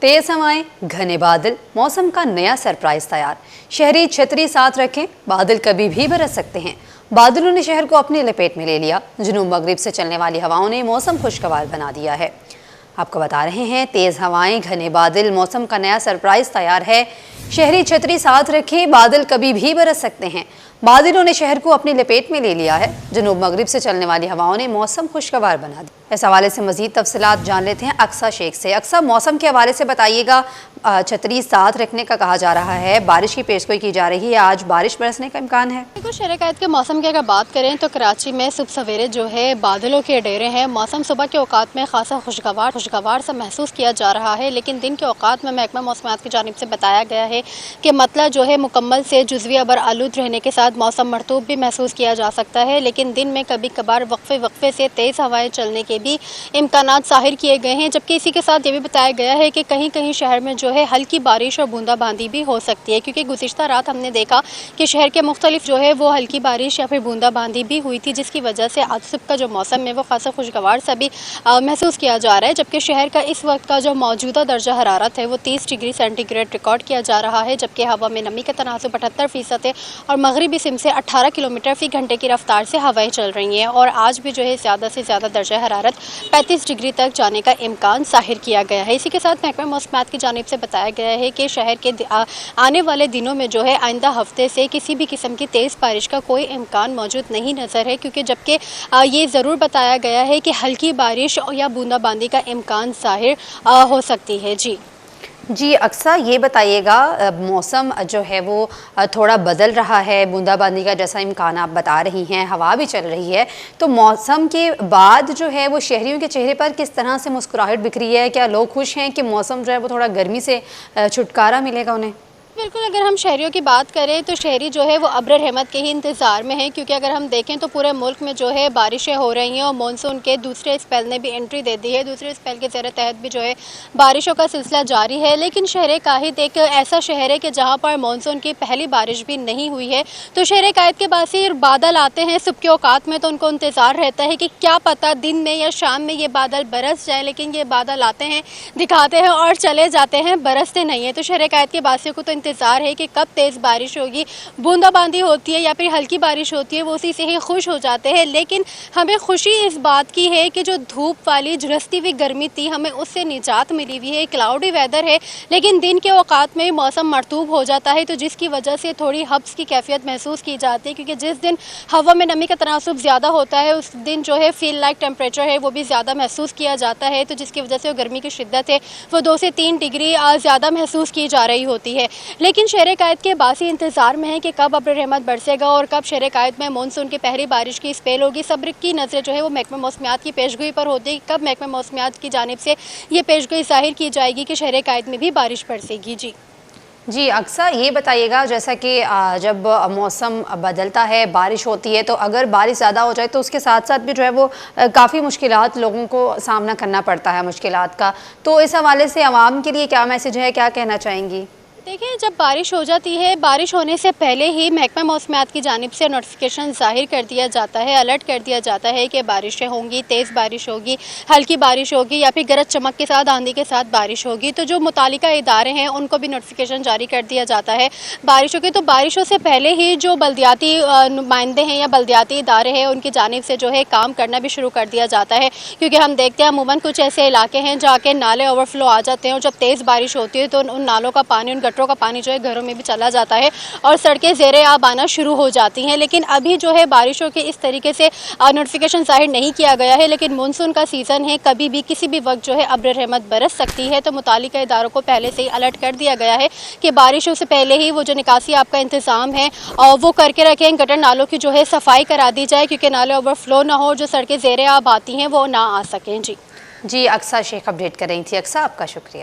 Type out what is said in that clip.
तेज हवाएं, घने बादल, मौसम का नया सरप्राइज तैयार। शहरी छतरी साथ रखें, बादल कभी भी बरस सकते हैं। बादलों ने शहर को अपनी लपेट में ले लिया। जुनूब मगरिब से चलने वाली हवाओं ने मौसम खुशगवार बना दिया है। आपको बता रहे हैं, तेज हवाएं, घने बादल, मौसम का नया सरप्राइज तैयार है। शहरी छतरी साथ रखें, बादल कभी भी बरस सकते हैं। बादलों ने शहर को अपनी लपेट में ले लिया है। जुनूब मगरिब से चलने वाली हवाओं ने मौसम खुशगवार बना दिया। इस हवाले से मजीद तफसीलात जान लेते हैं अक्सा शेख से। अक्सा, मौसम के हवाले से बताइएगा, छतरी साथ रखने का कहा जा रहा है, बारिश की पेशगोई की जा रही है, आज बारिश बरसने का इम्कान है? देखो, शहर के मौसम की अगर बात करें तो कराची में सुबह सवेरे जो है बादलों के डेरे हैं। मौसम सुबह के औकात में खासा खुशगवार सा महसूस किया जा रहा है, लेकिन दिन के औकात में महकमा मौसमियात की जानिब से बताया गया है कि मतलब जो है मुकम्मल से जुज़वी अबर आलूद रहने के साथ मौसम मरतूब भी महसूस किया जा सकता है। लेकिन दिन में कभी कभार वक्फे से तेज़ हवाएं चलने के भी इम्कानात ज़ाहिर किए गए हैं, जबकि इसी के साथ ये भी बताया गया है कि कहीं कहीं शहर में जो है हल्की बारिश और बूंदाबांदी भी हो सकती है, क्योंकि गुज़िश्ता रात हमने देखा कि शहर के मुख्तलिफ जो है वो हल्की बारिश या फिर बूंदाबांदी भी हुई थी, जिसकी वजह से आज सुबह का जो मौसम है वो खासा खुशगवार सा भी महसूस किया जा रहा है। जबकि शहर का इस वक्त का जो मौजूदा दर्जा हरारत है वो 30 डिग्री सेंटीग्रेड रिकॉर्ड किया जा रहा है, जबकि हवा में नमी का तनासुब 78% है और मगरिबी सिम से 18 किलोमीटर फी घंटे की रफ्तार से हवाएं चल रही हैं। और आज भी जो है ज़्यादा से ज़्यादा दर्जा हरारत 35 डिग्री तक जाने का इम्कान ज़ाहिर किया गया है। इसी के साथ महकमा मौसमियात की जानिब से बताया गया है कि शहर के आने वाले दिनों में जो है आइंदा हफ्ते से किसी भी किस्म की तेज़ बारिश का कोई इम्कान मौजूद नहीं नज़र है, क्योंकि जबकि ये ज़रूर बताया गया है कि हल्की बारिश या बूंदाबांदी का इम्कान ज़ाहिर हो सकती है। जी अक्सा, ये बताइएगा, मौसम जो है वो थोड़ा बदल रहा है, बूंदाबांदी का जैसा इम्कान आप बता रही हैं, हवा भी चल रही है, तो मौसम के बाद जो है वो शहरियों के चेहरे पर किस तरह से मुस्कुराहट बिखरी है? क्या लोग खुश हैं कि मौसम जो है वो थोड़ा गर्मी से छुटकारा मिलेगा उन्हें? बिल्कुल, अगर हम शहरियों की बात करें तो शहरी जो है वो अब्र रहमत के ही इंतज़ार में है, क्योंकि अगर हम देखें तो पूरे मुल्क में जो है बारिशें हो रही हैं और मानसून के दूसरे स्पेल ने भी एंट्री दे दी है। दूसरे स्पेल के ज़ेर तहत भी जो है बारिशों का सिलसिला जारी है। लेकिन शहर काहिद एक ऐसा शहर है कि जहाँ पर मानसून की पहली बारिश भी नहीं हुई है, तो शहर काहिद के पास ही बादल आते हैं सुबह के औकात में, तो उनको इंतज़ार रहता है कि क्या पता दिन में या शाम में ये बादल बरस जाए। लेकिन ये बादल आते हैं, दिखाते हैं और चले जाते हैं, बरसते नहीं हैं। तो शहर काहिद के वासियों को तो इंतज़ार है कि कब तेज़ बारिश होगी, बूंदाबांदी होती है या फिर हल्की बारिश होती है, वो उसी से ही खुश हो जाते हैं। लेकिन हमें खुशी इस बात की है कि जो धूप वाली झुलसती हुई गर्मी थी, हमें उससे निजात मिली हुई है। क्लाउडी वेदर है, लेकिन दिन के औकात में मौसम मरतूब हो जाता है, तो जिसकी वजह से थोड़ी हब्स की कैफियत महसूस की जाती है, क्योंकि जिस दिन हवा में नमी का तनासुब ज़्यादा होता है उस दिन जो है फील लाइक टेम्परेचर है वो भी ज़्यादा महसूस किया जाता है, तो जिसकी वजह से वो गर्मी की शिद्दत है वो 2 से 3 डिग्री ज़्यादा महसूस की जा रही होती है। लेकिन शहर कायद के बासी इंतज़ार में है कि कब अब्र रहमत बरसेगा और कब शहर कायद में मानसून की पहली बारिश की स्पेल होगी। सब्र की नज़र जो है वो महकमा मौसमियात की पेशगोई पर होती है, कब महकमा मौसमियात की जानिब से ये पेशगोई ज़ाहिर की जाएगी कि शहर कायद में भी बारिश बरसेगी। जी अक्सा, ये बताइएगा, जैसा कि जब मौसम बदलता है, बारिश होती है, तो अगर बारिश ज़्यादा हो जाए तो उसके साथ साथ भी जो है वो काफ़ी मुश्किलात लोगों को सामना करना पड़ता है मुश्किलात का, तो इस हवाले से आवाम के लिए क्या मैसेज है, क्या कहना चाहेंगी? देखिए, जब बारिश हो जाती है, बारिश होने से पहले ही महकमा मौसमियात की जानिब से नोटिफिकेशन ज़ाहिर कर दिया जाता है, अलर्ट कर दिया जाता है कि बारिशें होंगी, तेज़ बारिश होगी, हल्की बारिश होगी या फिर गरज चमक के साथ आंधी के साथ बारिश होगी। तो जो मुतालिका इदारे हैं उनको भी नोटिफिकेशन जारी कर दिया जाता है बारिशों के। तो बारिशों से पहले ही जो बल्दियाती नुमाइंदे हैं या बल्दियाती इदारे हैं उनकी जानिब से जो है काम करना भी शुरू कर दिया जाता है, क्योंकि हम देखते हैं अमूमन कुछ ऐसे इलाके हैं जहाँ के नाले ओवरफ्लो आ जाते हैं और जब तेज़ बारिश होती है तो उन नालों का पानी, उन गटरों का पानी जो है घरों में भी चला जाता है और सड़कें ज़ेरे आब आना शुरू हो जाती हैं। लेकिन अभी जो है बारिशों के इस तरीके से नोटिफिकेशन ज़ाहिर नहीं किया गया है, लेकिन मानसून का सीज़न है, कभी भी किसी भी वक्त जो है अब्र रहमत बरस सकती है। तो मुतालिका इदारों को पहले से ही अलर्ट कर दिया गया है कि बारिशों से पहले ही वो जो निकासी आपका इंतज़ाम है वो करके रखें, गटर नालों की जो है सफाई करा दी जाए, क्योंकि नाले ओवरफ्लो ना हो, जो सड़कें ज़ेरे आब आती हैं वो ना आ सकें। जी अक्सा शेख अपडेट कर रही थी। अक्सा, आपका शुक्रिया।